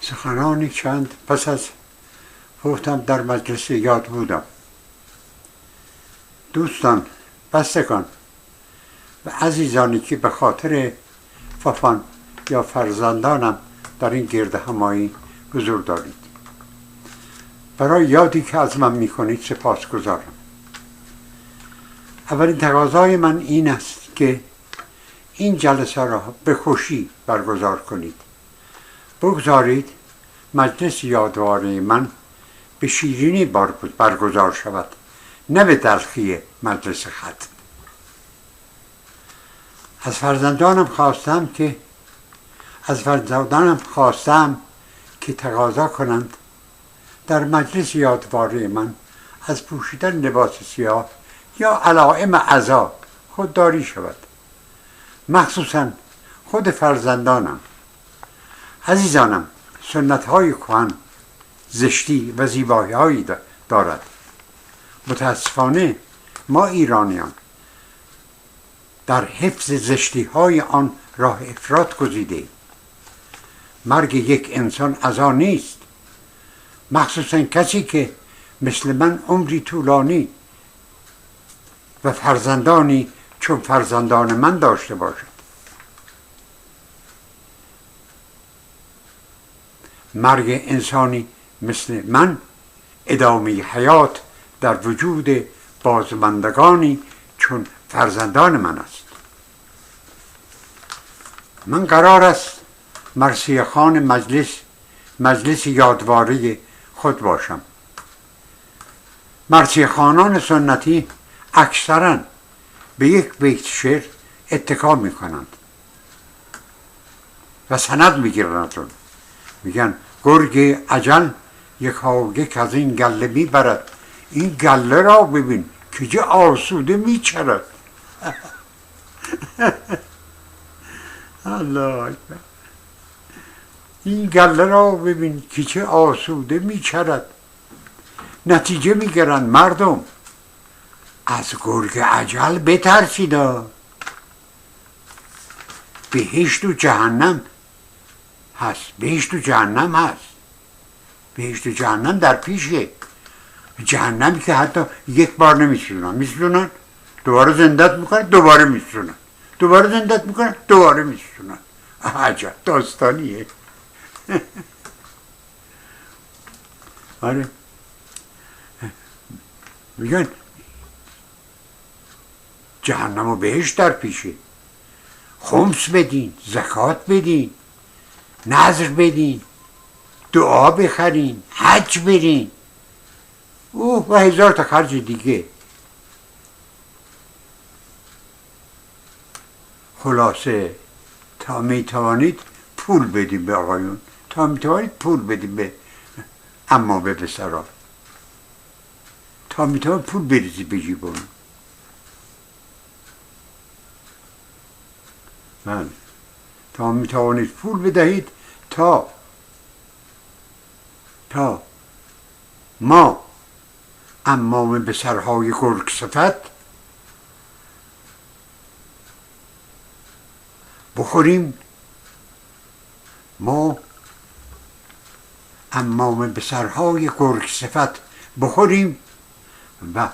سخنانی چند پس از فوتم در مجلس یادبودم. دوستان، بستگان و عزیزانی که به خاطر فافان یا فرزندانم در این گرد همایی حضور دارید، برای یادی که از من میکنید سپاسگزارم. اولین تقاضای من این است که این جلسه را به خوشی برگزار کنید. بگذارید مجلس یادواره من به شیرینی برگزار شود، نه به تلخی مجلس ختم. از فرزندانم خواستم که تقاضا کنند در مجلس یادواره من از پوشیدن لباس سیاه یا علائم عزا خودداری شود. مخصوصا خود فرزندانم. عزیزانم، سنت‌های کهن زشتی و زیبایی‌هایی دارد. متاسفانه ما ایرانیان در حفظ زشتی‌های آن راه افراط گزیده‌ایم. مرگ یک انسان عزا نیست، مخصوصا کسی که مثل من عمری طولانی و فرزندانی چون فرزندان من داشته باشد. مرگ انسانی مثل من ادامه حیات در وجود بازماندگانی چون فرزندان من است. من قرار است مرثیه خوان مجلس یادواره خود باشم. مرثیه خوانان سنتی اکثرا به یک بیت شعر اتکا می کنند و سند می گیرند. میگن گرگ اجل یک از این گله می برد، این گله را ببین که چه آسوده می چرد. الله اکبر. این گله را ببین که چه آسوده می چرد. نتیجه می گیرند مردم از گرگ اجل بترسیدا. بهشت و جهنم هست. بهشت و جهنم در پیشه. جهنمی که حتی یک بار میسوزونن دوباره زندت میکنن، دوباره میسوزونن، دوباره زندت میکنن، دوباره میسوزونن. عجب داستانیه. آره، میگن جهنم و بهشت در پیشه. خمس بدین، زکات بدین، نذر بدین، دعا بخرین، حج برین، و هزار تا خرج دیگه. خلاصه تا میتوانید پول بدین به آقایون، تا میتوانید پول بدین به اما به پسرا، تا میتوانید پول بریزید به جیبون. من تا میتوانید پول بدهید تا ما امام به سرهای گرگ صفت بخوریم، ما امام به سرهای گرگ صفت بخوریم و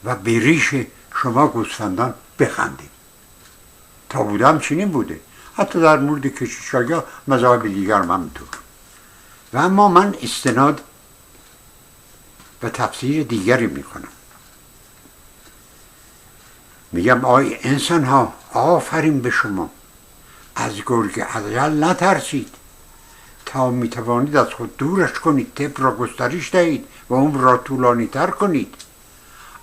به ریش شما گوسفندان بخندیم. تا بودم چنین بوده، حتی در مورد کشیش‌ها یا مذاهب دیگر هم همینطور. و اما من استناد و تفسیر دیگری میکنم. میگم آی انسان ها، آفرین به شما، از گرگ اجل نترسید. تا میتوانید از خود دورش کنید، طب را گسترش دهید و عمر را طولانی تر کنید.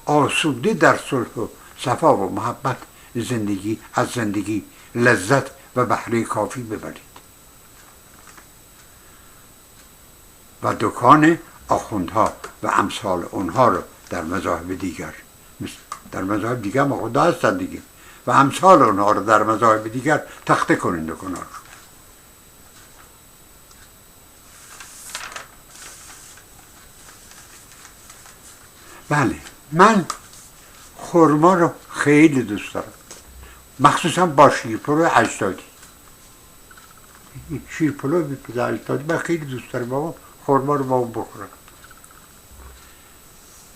آسوده در صلح و صفا و محبت از زندگی لذت و بهره کافی ببرید. و دکان آخوندها و امثال اونها رو در مذاهب دیگر ما خدا هستن دیگه، و امثال اونها رو در مذاهب دیگر تخته کنین دکانها رو. بله، من خرما رو خیلی دوست دارم، مخصوصا با شیرپور اجدادی. شیر پلو به پدرش داد. من خیلی دوست دارم بابا خرما رو با اون بخورم.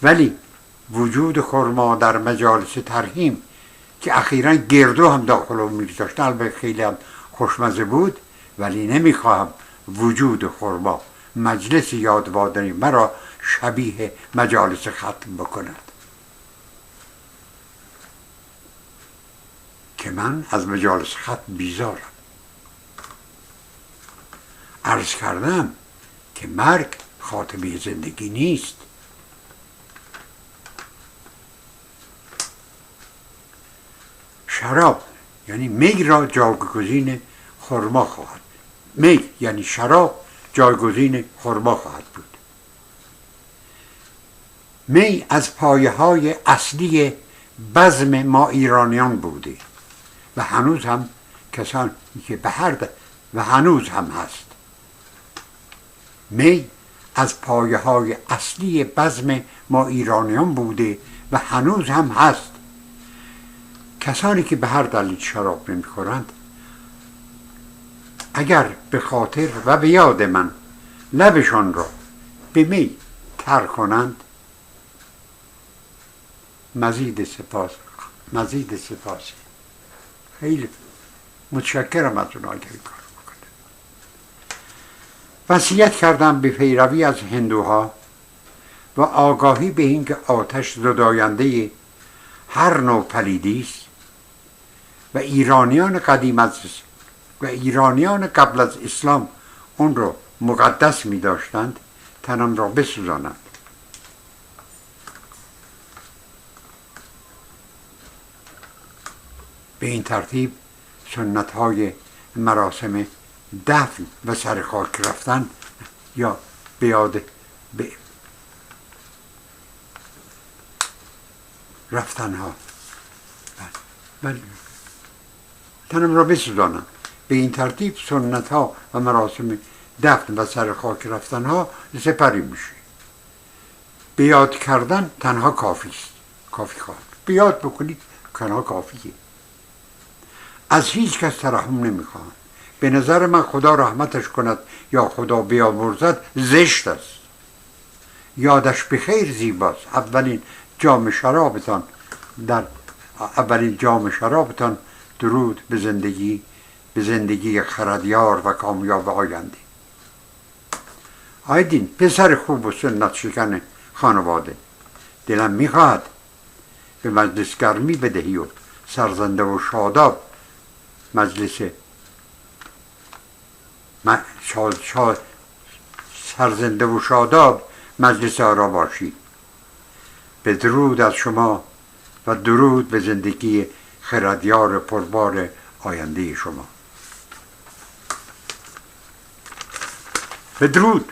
ولی وجود خرما در مجالس ترحیم که اخیراً گردو هم داخل اون می‌گذاشتن، البته خیلی هم خوشمزه بود، ولی نمیخواهم وجود خرما مجلس یادبودم مرا شبیه مجالس ختم بکند، که من از مجالس ختم بیزارم. عرض کردم که مرگ خاتمه زندگی نیست. شراب یعنی می را جایگزین خرما خواهد، می یعنی شراب جایگزین خرما خواهد بود. می از پایه های اصلی بزم ما ایرانیان بوده و هنوز هم کسان که به هر و هنوز هم هست. می از پایه های اصلی بزم ما ایرانیان بوده و هنوز هم هست. کسانی که به هر دلیل شراب نمی‌خورند اگر به خاطر و به یاد من لبشان را به می تر کنند، مزید سپاس. خیلی متشکرم از اونها که این کار بکنه. وصیت کردم به پیروی از هندوها و آگاهی به اینکه آتش زداینده هر نوع پلیدی است و ایرانیان قبل از اسلام اون رو مقدس می داشتند، تنم را بسوزانند. به این ترتیب سنت های مراسم دفن و سر خاک رفتن یا به یاد رفتن ها تنم را بسوزانم. به این ترتیب سنت ها و مراسم دفن و سر خاک رفتن ها سپری میشه. به یاد کردن تنها کافی است. کافی خواهد. به یاد بکنید تنها کافیه. از هیچ کس ترحم نمیخواهم. به نظر من خدا رحمتش کند یا خدا بیامرزد زشت است. یادش بخیر زیباست. اولین جام شرابتان درود به زندگی خردیار و کامیاب آینده. آیدین پسر خوب و سنت شکن خانواده، دلم میخواهد به مجلس گرمی بدهی و سرزنده و شاداب مجلس آرا باشی. به درود از شما و درود به زندگی خردیار پربار آینده شما. بدرود.